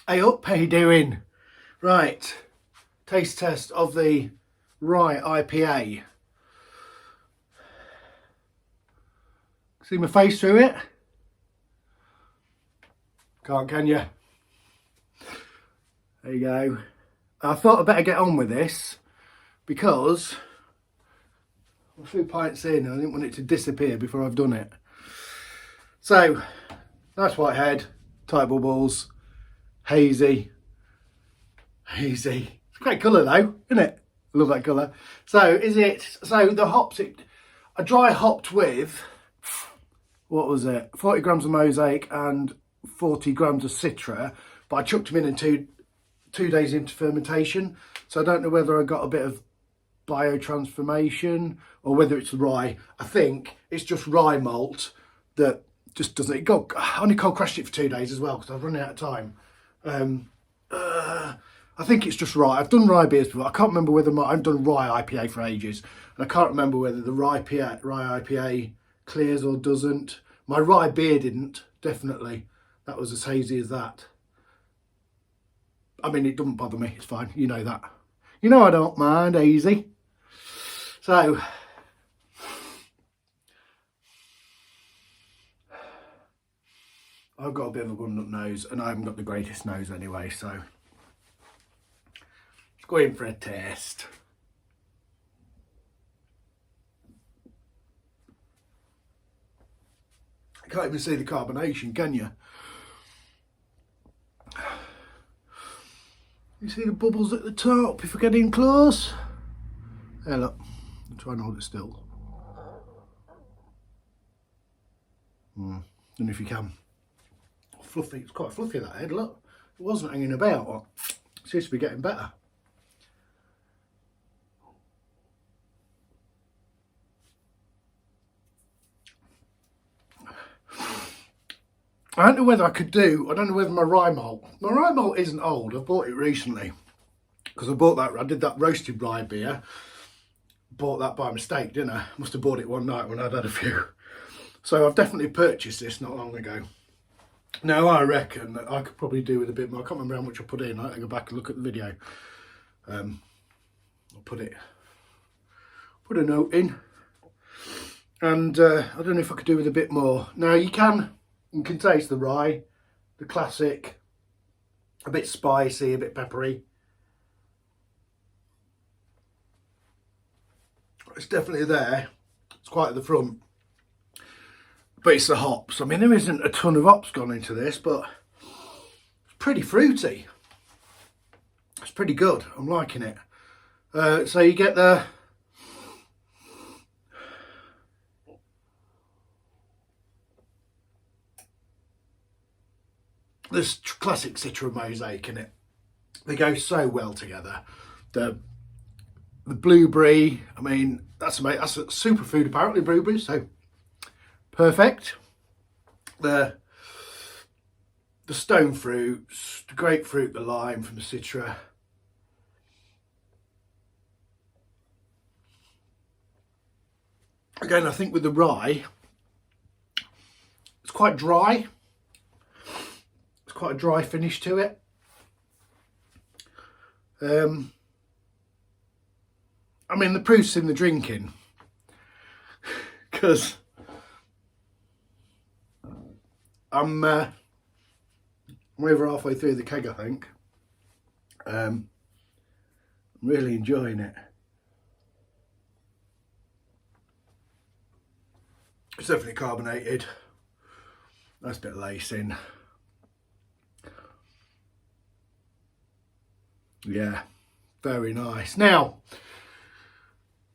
Hey up, how you doing? Right, taste test of the Rye IPA. See my face through it? Can't, can you? There you go. I thought I'd better get on with this because I'm a few pints in and I didn't want it to disappear before I've done it. So, nice white head, tight bubbles, hazy. It's a great colour though, isn't it? I love that colour. So the hops, I dry hopped with, what was it, 40 grams of mosaic and 40 grams of citra, but I chucked them in 2 days into fermentation. So I don't know whether I got a bit of biotransformation or whether it's rye. I think it's just rye malt that just doesn't, I only cold crashed it for 2 days as well because I've run out of time. I think it's just rye. I've done rye beers before. I can't remember whether I've done rye IPA for ages, and I can't remember whether the rye IPA clears or doesn't. My rye beer didn't, definitely. That was as hazy as that. I mean, it doesn't bother me. It's fine. You know that. You know I don't mind hazy. So, I've got a bit of a bun-up nose, and I haven't got the greatest nose anyway, so go in for a taste. You can't even see the carbonation, can you? You see the bubbles at the top if I get in close? Hey look, I'll try and hold it still. Don't know if you can. Fluffy, it's quite fluffy that head, look. It wasn't hanging about. It seems to be getting better. I don't know whether I don't know whether my rye malt isn't old. I bought it recently because I did that roasted rye beer. Bought that by mistake, didn't I? Must have bought it one night when I'd had a few. So I've definitely purchased this not long ago. Now I reckon that I could probably do with a bit more. I can't remember how much I put in. I have to go back and look at the video. I'll put a note in. And I don't know if I could do with a bit more. Now you can taste the rye, the classic, a bit spicy, a bit peppery. It's definitely there. It's quite at the front. But it's the hops. I mean, there isn't a ton of hops gone into this, but it's pretty fruity. It's pretty good. I'm liking it. So you get this classic citra mosaic in it. They go so well together. The blueberry, I mean, that's amazing. That's a superfood apparently, blueberry, so perfect. The stone fruits, the grapefruit, the lime from the citra. Again, I think with the rye, it's quite dry. Quite a dry finish to it. I mean, the proof's in the drinking, because I'm over halfway through the keg, I think. I'm really enjoying it. It's definitely carbonated. Nice bit of lacing. Yeah, very nice. Now,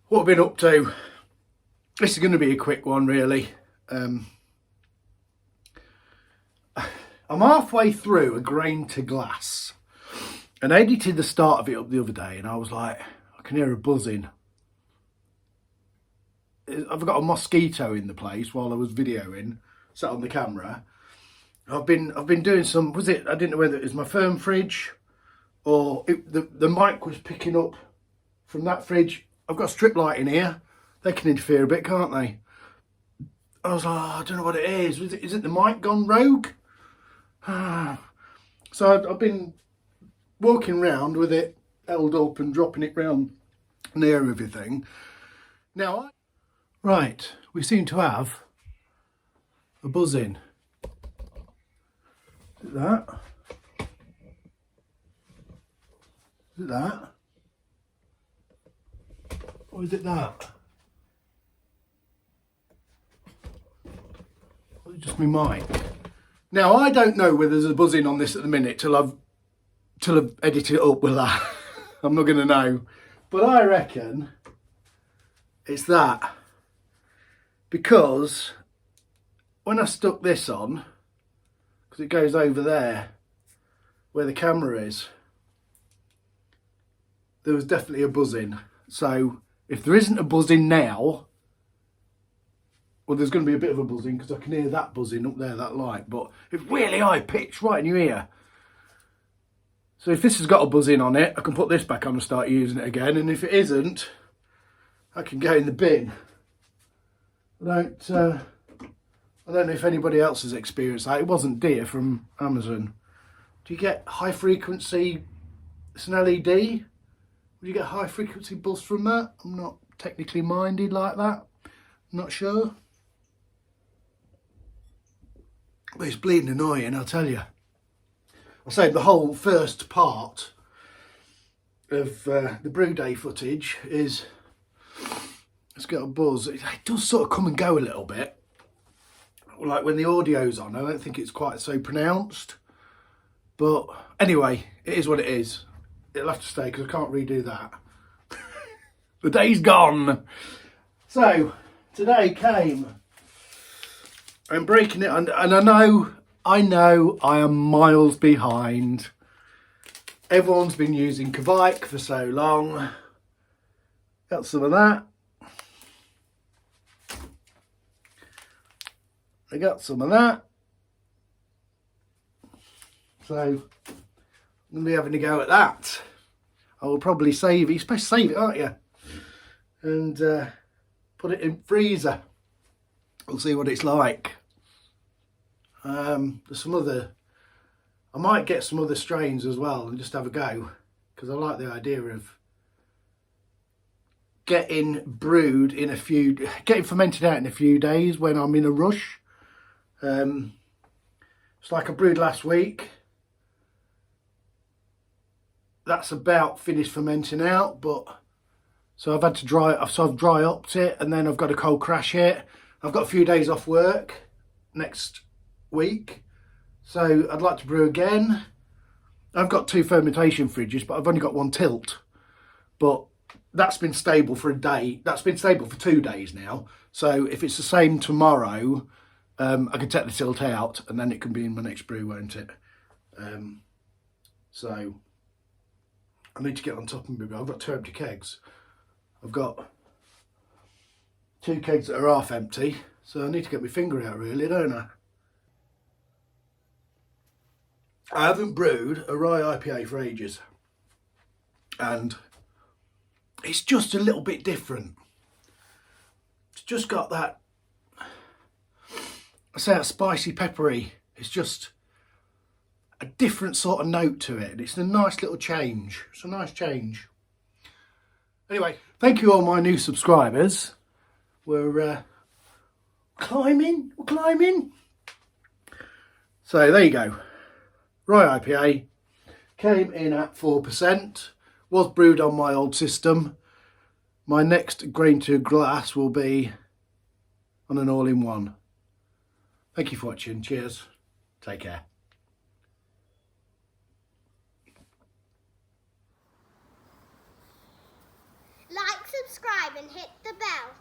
what I've been up to, this is going to be a quick one really. I'm halfway through a grain to glass, and I edited the start of it up the other day and I was like, I can hear a buzzing. I've got a mosquito in the place while I was videoing, sat on the camera. I've been doing some, I didn't know whether it was my firm fridge or the mic was picking up from that fridge. I've got a strip light in here. They can interfere a bit, can't they? I was like, oh, I don't know what it is. Is it the mic gone rogue? So I've been walking round with it held up and dropping it round near everything. Now, right, we seem to have a buzzing. Is it that? Is it that? Or is it that? Or is it just my mic? Now, I don't know whether there's a buzzing on this at the minute till I've edited it up with that. I'm not going to know. But I reckon it's that. Because when I stuck this on, because it goes over there where the camera is, there was definitely a buzzing. So if there isn't a buzzing now, well, there's going to be a bit of a buzzing because I can hear that buzzing up there, that light. But it's really high pitched, right in your ear. So if this has got a buzzing on it, I can put this back on and start using it again. And if it isn't, I can go in the bin. I don't know if anybody else has experienced that. It wasn't dear from Amazon. Do you get high frequency? It's an LED. Would you get high frequency buzz from that? I'm not technically minded like that. I'm not sure. But it's bleeding annoying, I'll tell you. I say the whole first part of the brew day footage is it's got a buzz. It does sort of come and go a little bit. Like when the audio's on, I don't think it's quite so pronounced. But anyway, it is what it is. It'll have to stay because I can't redo that. The day's gone. So today came. I'm breaking it, and I know I am miles behind. Everyone's been using kveik for so long. Got some of that. I got some of that. So I'm going to be having a go at that. I will probably save it. You're supposed to save it, aren't you? And put it in freezer. We'll see what it's like. There's some other, I might get some other strains as well and just have a go, because I like the idea of getting brewed in getting fermented out in a few days when I'm in a rush. It's like I brewed last week. That's about finished fermenting out, but so I've had to dry upped it, and then I've got to cold crash it. I've got a few days off work next week, so I'd like to brew again. I've got 2 fermentation fridges, but I've only got 1 tilt. But that's been stable for a day. That's been stable for 2 days now. So if it's the same tomorrow, I can take the tilt out, and then it can be in my next brew, won't it? So I need to get on top of it. I've got 2 empty kegs. I've got 2 kegs that are half empty, so I need to get my finger out really, don't I? I haven't brewed a rye IPA for ages, and it's just a little bit different. It's just got that, I say, that spicy peppery. It's just a different sort of note to it, and it's a nice little change. It's a nice change. Anyway, thank you all my new subscribers. We're climbing. So there you go. Rye IPA came in at 4%. Was brewed on my old system. My next grain to glass will be on an all-in-one. Thank you for watching. Cheers. Take care. Like, subscribe and hit the bell.